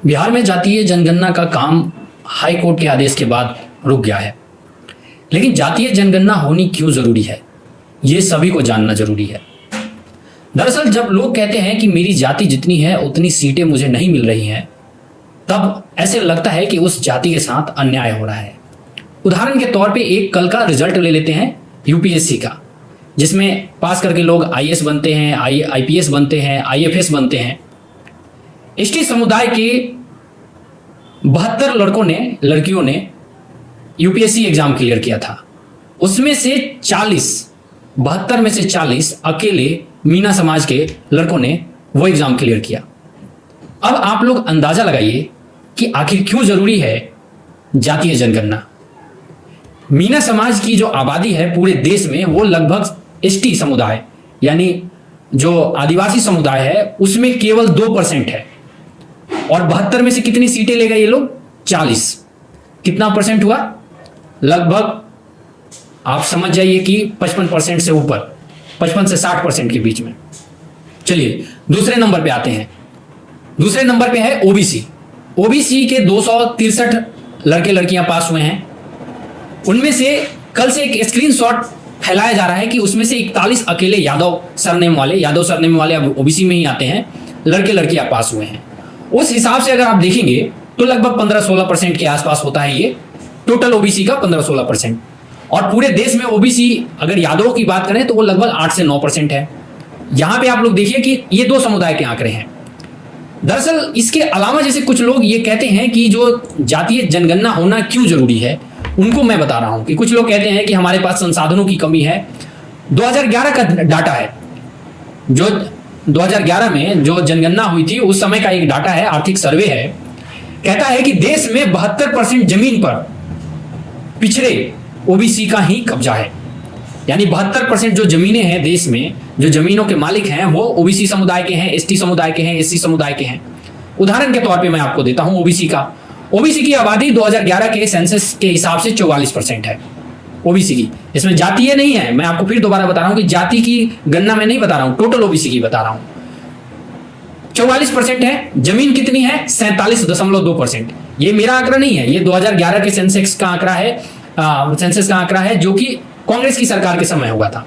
बिहार में जातीय जनगणना का काम हाई कोर्ट के आदेश के बाद रुक गया है। लेकिन जातीय जनगणना होनी क्यों जरूरी है, ये सभी को जानना जरूरी है। दरअसल जब लोग कहते हैं कि मेरी जाति जितनी है उतनी सीटें मुझे नहीं मिल रही हैं, तब ऐसे लगता है कि उस जाति के साथ अन्याय हो रहा है। उदाहरण के तौर पे एक कल का रिजल्ट ले लेते हैं यूपीएससी का, जिसमें पास करके लोग आईएएस बनते हैं, आईपीएस बनते हैं, आईएफएस बनते हैं। एसटी समुदाय के 72 लड़कियों ने यूपीएससी एग्जाम क्लियर किया था। उसमें से 72 में से 40 अकेले मीना समाज के लड़कों ने वो एग्जाम क्लियर किया। अब आप लोग अंदाजा लगाइए कि आखिर क्यों जरूरी है जातीय जनगणना। मीना समाज की जो आबादी है पूरे देश में, वो लगभग एसटी समुदाय यानी जो आदिवासी समुदाय है उसमें केवल 2% है। और 72 में से कितनी सीटें ले गए ये लोग? 40। कितना परसेंट हुआ? लगभग आप समझ जाइए कि 55% से ऊपर, 55 से 60% के बीच में। चलिए दूसरे नंबर पे आते हैं। दूसरे नंबर पे है ओबीसी। ओबीसी के 263 लड़के लड़कियां पास हुए हैं। उनमें से कल से एक स्क्रीनशॉट फैलाया जा रहा है कि उसमें से 41 अकेले यादव सरनेम वाले अब ओबीसी में ही आते हैं, लड़के लड़कियां पास हुए हैं। उस हिसाब से अगर आप देखेंगे तो लगभग 15-16% के आसपास होता है ये टोटल ओबीसी का, 15-16%। और पूरे देश में ओबीसी अगर यादवों की बात करें तो वो लगभग 8 से 9% है। यहां पे आप लोग देखिए कि ये दो समुदाय के आंकड़े हैं। दरअसल इसके अलावा जैसे कुछ लोग ये कहते हैं कि जो जातीय जनगणना होना क्यों जरूरी है, उनको मैं बता रहा हूं कि कुछ लोग कहते हैं कि हमारे पास संसाधनों की कमी है। 2011 का डाटा है, जो 2011 में जो जनगणना हुई थी उस समय का एक डाटा है, आर्थिक सर्वे है। कहता है कि देश में 72% जमीन पर पिछड़े ओबीसी का ही कब्जा है। यानी 72% जो जमीनें हैं देश में, जो जमीनों के मालिक हैं वो ओबीसी समुदाय के हैं, एसटी समुदाय के हैं, एससी समुदाय के हैं। उदाहरण के तौर पे मैं आपको देता हूं ओबीसी का। ओबीसी की आबादी 2011 के सेंसस के हिसाब से 44% है ओबीसी की। इसमें जातीय नहीं है, मैं आपको फिर दोबारा बता रहा हूं कि जाति की गणना में नहीं बता रहा हूं, टोटल ओबीसी की बता रहा हूं। 44% है। जमीन कितनी है? 47.2%। ये मेरा आंकड़ा नहीं है, ये 2011 के सेंसस का आंकड़ा है, जो कि कांग्रेस की सरकार के समय हुआ था।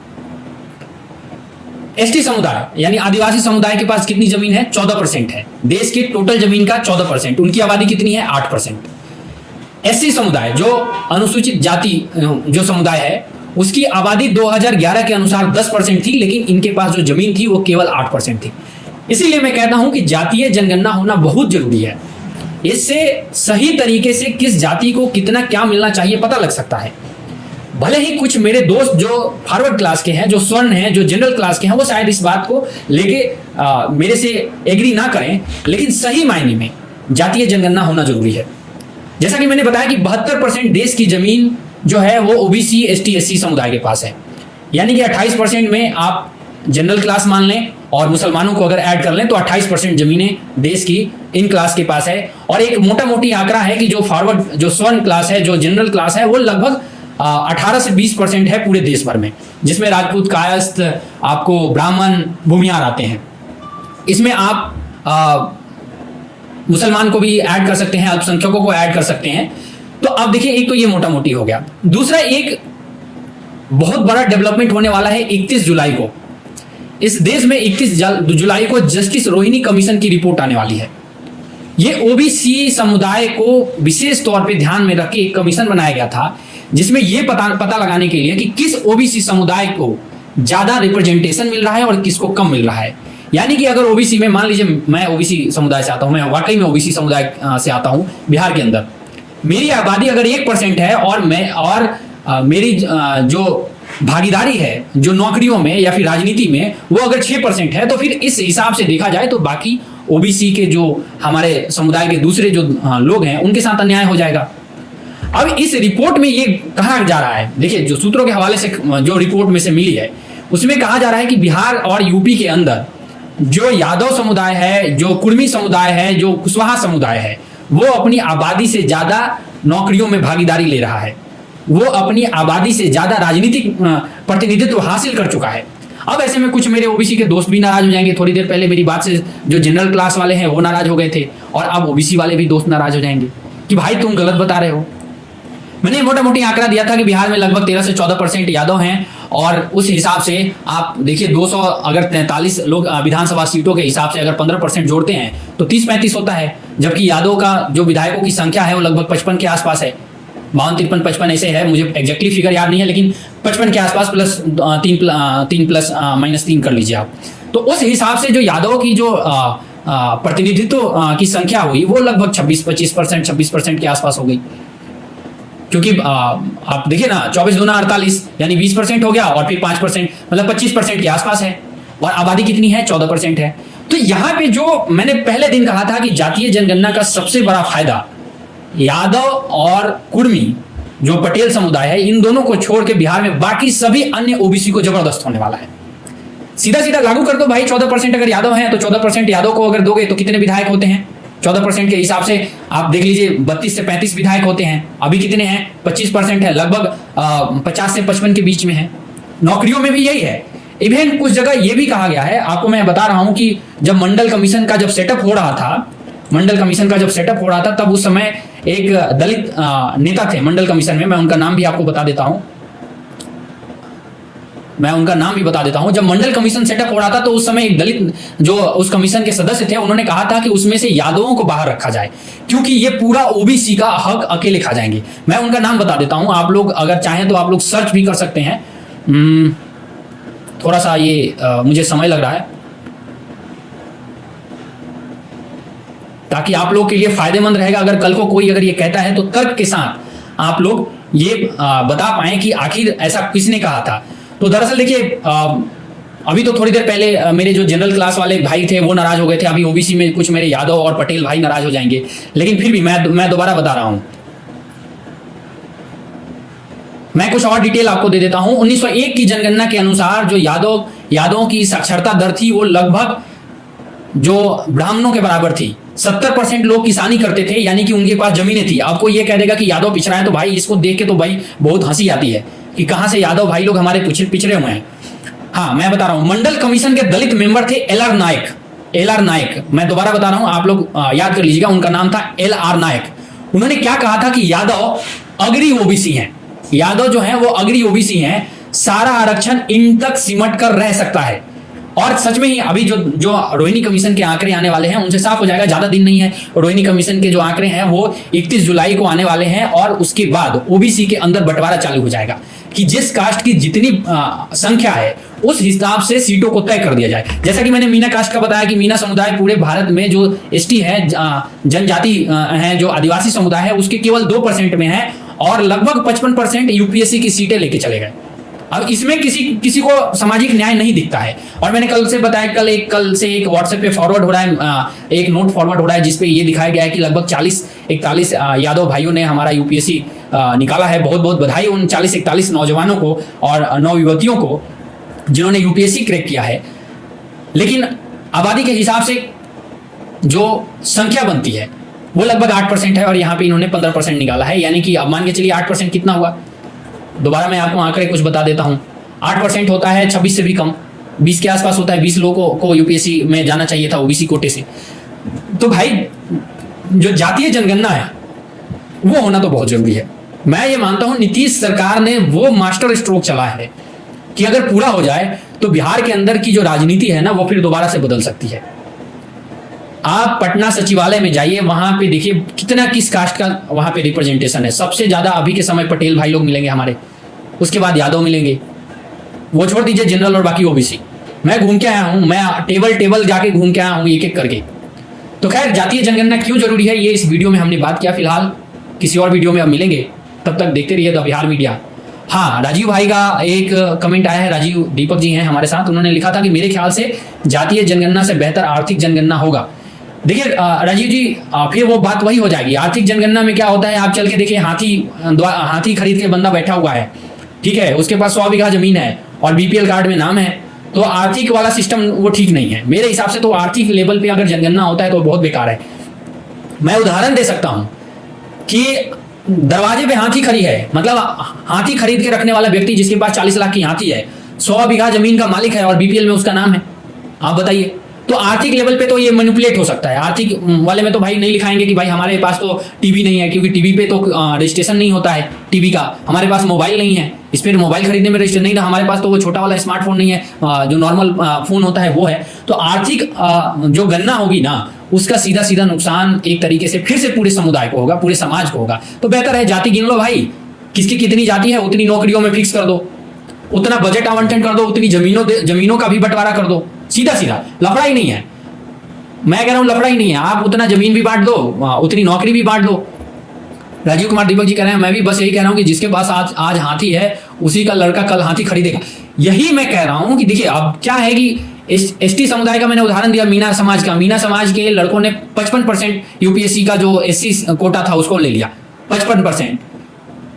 एसटी समुदाय यानी आदिवासी समुदाय के पास कितनी जमीन है? 14% है। देश के टोटल जमीन का 14%। उनकी आबादी कितनी है? 8%। एससी समुदाय जो अनुसूचित जाति जो समुदाय है उसकी आबादी 2011 के अनुसार 10% थी, लेकिन इनके पास जो जमीन थी वो केवल 8% थी। इसीलिए मैं कहता हूं कि जातीय जनगणना होना बहुत जरूरी है। इससे सही तरीके से किस जाति को कितना क्या मिलना चाहिए पता लग सकता है। भले ही कुछ मेरे दोस्त जो फॉरवर्ड क्लास के हैं, जो स्वर्ण हैं, जो जनरल क्लास के हैं, वो शायद इस बात को लेके मेरे से एग्री ना करें, लेकिन सही मायने में जातीय जनगणना होना जरूरी है। जैसा कि मैंने बताया कि 72% देश की जमीन जो है वो ओबीसी, एसटी, एससी समुदाय के पास है। यानी कि 28% में आप जनरल क्लास मान लें और मुसलमानों को अगर ऐड कर लें तो 28% जमीनें देश की इन क्लास के पास है। और एक मोटा मोटी आंकड़ा है कि जो फॉरवर्ड, जो स्वर्ण क्लास है, जो जनरल क्लास है, वो लगभग 18 से 20% है पूरे देश भर में, जिसमें राजपूत, कायस्थ, आपको ब्राह्मण, भूमियार आते हैं। इसमें आप मुसलमान को भी ऐड कर सकते हैं, अल्पसंख्यकों को ऐड कर सकते हैं। तो अब देखिए, एक तो ये मोटा मोटी हो गया। दूसरा, एक बहुत बड़ा डेवलपमेंट होने वाला है 31 जुलाई को। इस देश में 31 जुलाई को जस्टिस रोहिणी कमीशन की रिपोर्ट आने वाली है। ये ओबीसी समुदाय को विशेष तौर पे ध्यान में रख के एक कमीशन बनाया गया था, जिसमें यह पता लगाने के लिए कि किस ओबीसी समुदाय को ज्यादा रिप्रेजेंटेशन मिल रहा है और किसको कम मिल रहा है। यानी कि अगर ओबीसी में, मान लीजिए मैं ओबीसी समुदाय से आता हूं, मैं वाकई में ओबीसी समुदाय से आता हूं बिहार के अंदर, मेरी आबादी अगर 1% है और मेरी जो भागीदारी है जो नौकरियों में या फिर राजनीति में वो अगर 6% है, तो फिर इस हिसाब से देखा जाए तो बाकी ओबीसी के जो हमारे समुदाय के दूसरे जो लोग हैं उनके साथ अन्याय हो जाएगा। अब इस रिपोर्ट में ये कहा जा रहा है, देखिए जो सूत्रों के हवाले से जो रिपोर्ट में से मिली है उसमें कहा जा रहा है कि बिहार और यूपी के अंदर जो यादव समुदाय है, जो कुर्मी समुदाय है, जो कुशवाहा समुदाय है, वो अपनी आबादी से ज्यादा नौकरियों में भागीदारी ले रहा है, वो अपनी आबादी से ज्यादा राजनीतिक प्रतिनिधित्व हासिल कर चुका है। अब ऐसे में कुछ मेरे ओबीसी के दोस्त भी नाराज हो जाएंगे। थोड़ी देर पहले मेरी बात से जो जनरल क्लास वाले हैं वो नाराज हो गए थे, और अब ओबीसी वाले भी दोस्त नाराज हो जाएंगे कि भाई तुम गलत बता रहे हो। मैंने मोटा मोटी आंकड़ा दिया था कि बिहार में लगभग 13 से 14% यादव हैं, और उस हिसाब से आप देखिए 200 अगर 43 लोग विधानसभा सीटों के हिसाब से अगर 15% जोड़ते हैं तो 30-35 होता है, जबकि यादव का जो विधायकों की संख्या है वो लगभग 55 के आसपास है। 52-53-55 ऐसे है, मुझे एग्जैक्टली फिगर याद नहीं है, लेकिन 55 के आसपास प्लस 3 प्लस -3 कर लीजिए आप। तो उस हिसाब से जो यादव की जो प्रतिनिधित्व की संख्या हुई वो लगभग 26% 26% के आसपास हो गई। क्योंकि आप देखिए ना, 24 दूना 48 यानी 20% हो गया, और फिर 5% मतलब 25% के आसपास है, और आबादी कितनी है? 14% है। तो यहाँ पे जो मैंने पहले दिन कहा था कि जातीय जनगणना का सबसे बड़ा फायदा यादव और कुर्मी जो पटेल समुदाय है, इन दोनों को छोड़ के बिहार में बाकी सभी अन्य ओबीसी को जबरदस्त होने वाला है। सीधा सीधा लागू कर दो भाई, 14% अगर यादव है तो 14% यादव को अगर दोगे तो कितने विधायक होते हैं? 14% के हिसाब से आप देख लीजिए 32 से 35 विधायक होते हैं। अभी कितने हैं? 25% है, लगभग 50 से 55 के बीच में है। नौकरियों में भी यही है। इवन कुछ जगह यह भी कहा गया है, आपको मैं बता रहा हूं कि जब मंडल कमीशन का जब सेटअप हो रहा था, तब उस समय एक दलित नेता थे मंडल कमीशन में, मैं उनका नाम भी आपको बता देता हूं। जब मंडल कमीशन सेटअप हो रहा था तो उस समय एक दलित जो उस कमीशन के सदस्य थे, उन्होंने कहा था कि उसमें से यादवों को बाहर रखा जाए, क्योंकि ये पूरा ओबीसी का हक अकेले खा जाएंगे। मैं उनका नाम बता देता हूं, आप लोग अगर चाहें तो आप लोग सर्च भी कर सकते हैं। थोड़ा सा ये मुझे समय लग रहा है, ताकि आप लोग के लिए फायदेमंद रहेगा। अगर कल को कोई अगर ये कहता है तो तर्क के साथ आप लोग ये बता पाएं कि आखिर ऐसा किसने कहा था। तो दरअसल देखिए, अभी तो थोड़ी देर पहले मेरे जो जनरल क्लास वाले भाई थे वो नाराज हो गए थे, अभी ओबीसी में कुछ मेरे यादव और पटेल भाई नाराज हो जाएंगे, लेकिन फिर भी मैं दोबारा बता रहा हूं, मैं कुछ और डिटेल आपको दे देता हूं। 1901 की जनगणना के अनुसार जो यादवों की साक्षरता दर थी वो लगभग जो ब्राह्मणों के बराबर थी। 70% लोग किसानी करते थे, यानी कि उनके पास जमीनें थी। आपको ये कह देगा कि यादव पिछड़ा है, तो भाई इसको देख के तो भाई बहुत हंसी आती है कि कहां से यादव भाई लोग हमारे पिछड़े हुए हैं। हाँ, मैं बता रहा हूं, मंडल कमीशन के दलित मेंबर थे एल आर नायक। मैं दोबारा बता रहा हूं, आप लोग याद कर लीजिएगा, उनका नाम था LR नायक। उन्होंने क्या कहा था कि यादव अग्री ओबीसी हैं, यादव जो है वो अग्री ओबीसी हैं, सारा आरक्षण इन तक सिमट कर रह सकता है। और सच में ही अभी जो रोहिणी कमीशन के आंकड़े आने वाले हैं उनसे साफ हो जाएगा, ज्यादा दिन नहीं है। रोहिणी कमीशन के जो आंकड़े हैं वो 31 जुलाई को आने वाले हैं, और उसके बाद ओबीसी के अंदर बंटवारा चालू हो जाएगा कि जिस कास्ट की जितनी संख्या है उस हिसाब से सीटों को तय कर दिया जाए। जैसा कि मैंने मीना कास्ट का बताया कि मीना समुदाय पूरे भारत में जो एसटी है, जनजाति है, जो आदिवासी समुदाय है, उसके केवल 2% में है, और लगभग 55% यूपीएससी की सीटें लेके चले गए। अब इसमें किसी को सामाजिक न्याय नहीं दिखता है। और मैंने कल से बताया, कल से एक व्हाट्सएप पे फॉरवर्ड हो रहा है, एक नोट फॉरवर्ड हो रहा है जिसपे ये दिखाया गया है कि लगभग 40-41 यादव भाइयों ने हमारा यूपीएससी निकाला है। बहुत बहुत बधाई उन 40-41 नौजवानों को और नवयुवतियों को जिन्होंने यूपीएससी क्रैक किया है। लेकिन आबादी के हिसाब से जो संख्या बनती है वो लगभग 8% है, और यहाँ पे इन्होंने 15% निकाला है। यानी कि अब मान के चलिए 8% कितना हुआ, दोबारा मैं आपको आंकड़े कुछ बता देता हूं। 8% होता है 26 से भी कम, 20 के आसपास होता है। 20 लोगों को यूपीएससी में जाना चाहिए था ओबीसी कोटे से। तो भाई जो जातीय जनगणना है वो होना तो बहुत जरूरी है। मैं ये मानता हूं नीतीश सरकार ने वो मास्टर स्ट्रोक चला है कि अगर पूरा हो जाए तो बिहार के अंदर की जो राजनीति है ना वो फिर दोबारा से बदल सकती है। आप पटना सचिवालय में जाइए, वहां पे देखिए कितना किस कास्ट का वहां पे रिप्रेजेंटेशन है। सबसे ज्यादा अभी के समय पटेल भाई लोग मिलेंगे हमारे, उसके बाद यादव मिलेंगे, वो छोड़ दीजिए जनरल और बाकी ओबीसी। मैं घूम के आया हूं, मैं टेबल जाके घूम के आया हूं एक एक करके। तो खैर, जातीय जनगणना क्यों जरूरी है ये इस वीडियो में हमने बात किया। फिलहाल किसी और वीडियो में अब मिलेंगे, तब तक देखते रहिए द बिहार मीडिया। हाँ, राजीव भाई का एक कमेंट आया है, राजीव दीपक जी हैं हमारे साथ, उन्होंने लिखा था कि मेरे ख्याल से जातीय जनगणना से बेहतर आर्थिक जनगणना होगा। देखिए राजीव जी, फिर वो बात वही हो जाएगी। आर्थिक जनगणना में क्या होता है, आप चल के देखिए, हाथी खरीद के बंदा बैठा हुआ है, ठीक है, उसके पास 100 बीघा जमीन है और बीपीएल कार्ड में नाम है, तो आर्थिक वाला सिस्टम वो ठीक नहीं है मेरे हिसाब से। तो आर्थिक लेवल पे अगर जनगणना होता है तो बहुत बेकार है। मैं उदाहरण दे सकता हूं कि दरवाजे पे हाथी खड़ी है, मतलब हाथी खरीद के रखने वाला व्यक्ति जिसके पास 40 लाख की हाथी है, 100 बीघा जमीन का मालिक है और बीपीएल में उसका नाम है, आप बताइए। तो आर्थिक लेवल पे तो ये मैनिपुलेट हो सकता है, आर्थिक वाले में तो भाई नहीं लिखाएंगे कि भाई हमारे पास तो टीवी नहीं है, क्योंकि टीवी पे तो रजिस्ट्रेशन नहीं होता है टीवी का, हमारे पास मोबाइल नहीं है, इस पर मोबाइल खरीदने में रजिस्टर नहीं था, हमारे पास तो वो छोटा वाला स्मार्टफोन नहीं है, जो नॉर्मल फोन होता है वो है। तो आर्थिक जो गणना होगी ना, उसका सीधा सीधा नुकसान एक तरीके से फिर से पूरे समुदाय को होगा, पूरे समाज को होगा। तो बेहतर है जाति गिन लो भाई, किसकी कितनी जाति है उतनी नौकरियों में फिक्स कर दो, उतना बजट आवंटन कर दो, उतनी जमीनों का भी बंटवारा कर दो, सीधा सीधा। लफड़ा ही नहीं है, मैं कह रहा हूं लफड़ा ही नहीं है। आप उतना जमीन भी बांट दो, उतनी नौकरी भी बांट दो। राजीव कुमार दीपक जी कह रहे हैं, मैं भी बस यही कह रहा हूं कि जिसके पास आज हाथी है उसी का लड़का कल हाथी खरीदेगा। यही मैं कह रहा हूं कि देखिए अब क्या है कि एसटी समुदाय का मैंने उदाहरण दिया, मीना समाज का। मीना समाज के लड़कों ने 55% यूपीएससी का जो एससी कोटा था उसको ले लिया, 55%,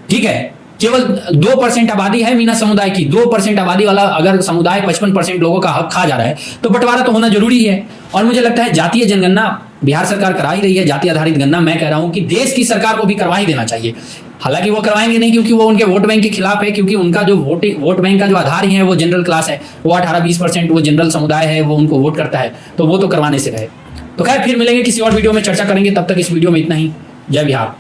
ठीक है। केवल 2% आबादी है मीना समुदाय की, 2% आबादी वाला अगर समुदाय 55% लोगों का हक खा जा रहा है तो बंटवारा तो होना जरूरी है। और मुझे लगता है जातीय जनगणना बिहार सरकार करा ही रही है, जाति आधारित गणना। मैं कह रहा हूं कि देश की सरकार को भी करवा ही देना चाहिए। हालांकि वो करवाएंगे नहीं, क्योंकि वो उनके वोट बैंक के खिलाफ है, क्योंकि उनका जो वोट बैंक का जो आधार ही है वो जनरल क्लास है, वो 18-20% वो जनरल समुदाय है, वो उनको वोट करता है, तो वो तो करवाने से रहे। तो खैर फिर मिलेंगे किसी और वीडियो में, चर्चा करेंगे। तब तक इस वीडियो में इतना ही। जय बिहार।